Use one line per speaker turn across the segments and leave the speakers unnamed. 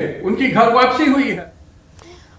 उनकी घर वापसी हुई है।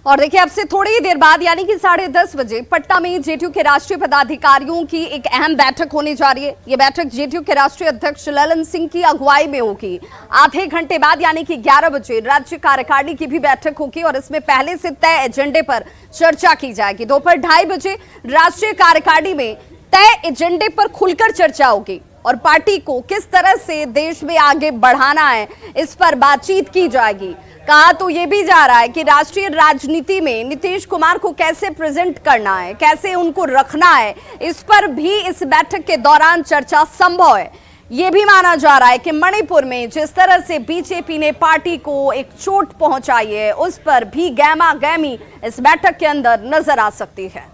और देखिए, अब से थोड़ी ही देर बाद यानी कि 10:30 बजे पटना में जेडीयू के राष्ट्रीय पदाधिकारियों की एक अहम बैठक होने जा रही है। ये बैठक जेडीयू के राष्ट्रीय अध्यक्ष ललन सिंह की अगुवाई में होगी। आधे घंटे बाद यानी कि 11 बजे राज्य कार्यकारिणी की भी बैठक होगी और इसमें पहले से तय एजेंडे पर चर्चा की जाएगी। दोपहर 2:30 बजे राष्ट्रीय कार्यकारिणी में तय एजेंडे पर खुलकर चर्चा होगी और पार्टी को किस तरह से देश में आगे बढ़ाना है इस पर बातचीत की जाएगी। कहा तो ये भी जा रहा है कि राष्ट्रीय राजनीति में नीतीश कुमार को कैसे प्रेजेंट करना है, कैसे उनको रखना है, इस पर भी इस बैठक के दौरान चर्चा संभव है। ये भी माना जा रहा है कि मणिपुर में जिस तरह से बीजेपी ने पार्टी को एक चोट पहुंचाई है, उस पर भी गहमा गहमी इस बैठक के अंदर नजर आ सकती है।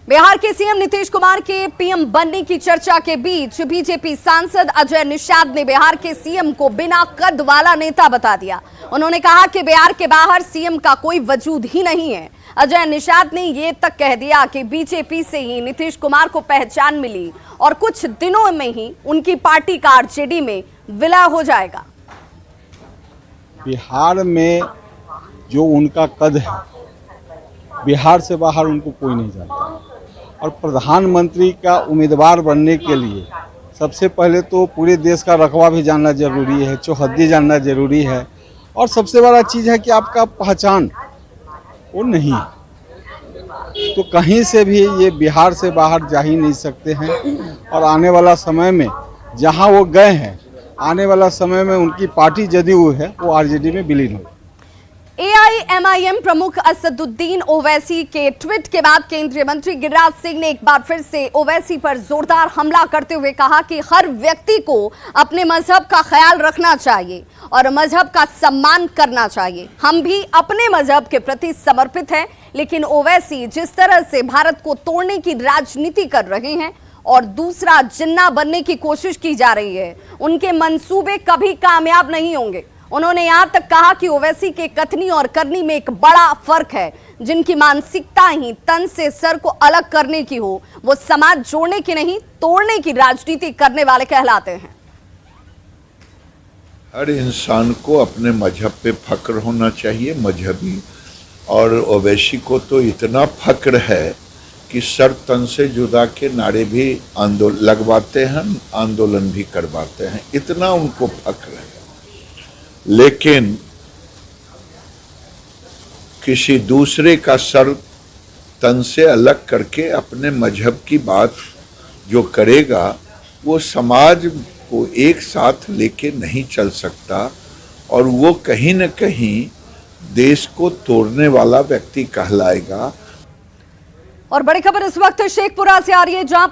बिहार के सीएम नीतीश कुमार के पीएम बनने की चर्चा के बीच बीजेपी सांसद अजय निषाद ने बिहार के सीएम को बिना कद वाला नेता बता दिया। उन्होंने कहा कि बिहार के बाहर सीएम का कोई वजूद ही नहीं है। अजय निषाद ने ये तक कह दिया कि बीजेपी से ही नीतीश कुमार को पहचान मिली और कुछ दिनों में ही उनकी पार्टी का आरजेडी में विलय हो जाएगा।
बिहार में जो उनका कद है, बिहार से बाहर उनको कोई नहीं जानता। और प्रधानमंत्री का उम्मीदवार बनने के लिए सबसे पहले तो पूरे देश का रकबा भी जानना जरूरी है, चौहद्दी जानना जरूरी है और सबसे बड़ा चीज़ है कि आपका पहचान वो नहीं है। तो कहीं से भी ये बिहार से बाहर जा ही नहीं सकते हैं और आने वाला समय में जहां वो गए हैं, आने वाला समय में उनकी पार्टी जदयू है वो आरजेडी में विलीन होगी।
एआईएमआईएम प्रमुख असदुद्दीन ओवैसी के ट्वीट के बाद केंद्रीय मंत्री गिरिराज सिंह ने एक बार फिर से ओवैसी पर जोरदार हमला करते हुए कहा कि हर व्यक्ति को अपने मजहब का ख्याल रखना चाहिए और मजहब का सम्मान करना चाहिए। हम भी अपने मजहब के प्रति समर्पित हैं, लेकिन ओवैसी जिस तरह से भारत को तोड़ने की राजनीति कर रहे हैं और दूसरा जिन्ना बनने की कोशिश की जा रही है, उनके मंसूबे कभी कामयाब नहीं होंगे। उन्होंने यहां तक कहा कि ओवैसी के कथनी और करनी में एक बड़ा फर्क है। जिनकी मानसिकता ही तन से सर को अलग करने की हो, वो समाज जोड़ने की नहीं तोड़ने की राजनीति करने वाले कहलाते हैं।
हर इंसान को अपने मजहब पे फक्र होना चाहिए, मजहबी। और ओवैसी को तो इतना फक्र है कि सर तन से जुदा के नारे भी लगवाते हैं, आंदोलन भी करवाते हैं, इतना उनको फक्र है। लेकिन किसी दूसरे का सर तन से अलग करके अपने मजहब की बात जो करेगा, वो समाज को एक साथ लेके नहीं चल सकता और वो कहीं न कहीं देश को तोड़ने वाला व्यक्ति कहलाएगा।
और बड़ी खबर इस वक्त शेखपुरा से आ रही है, जहां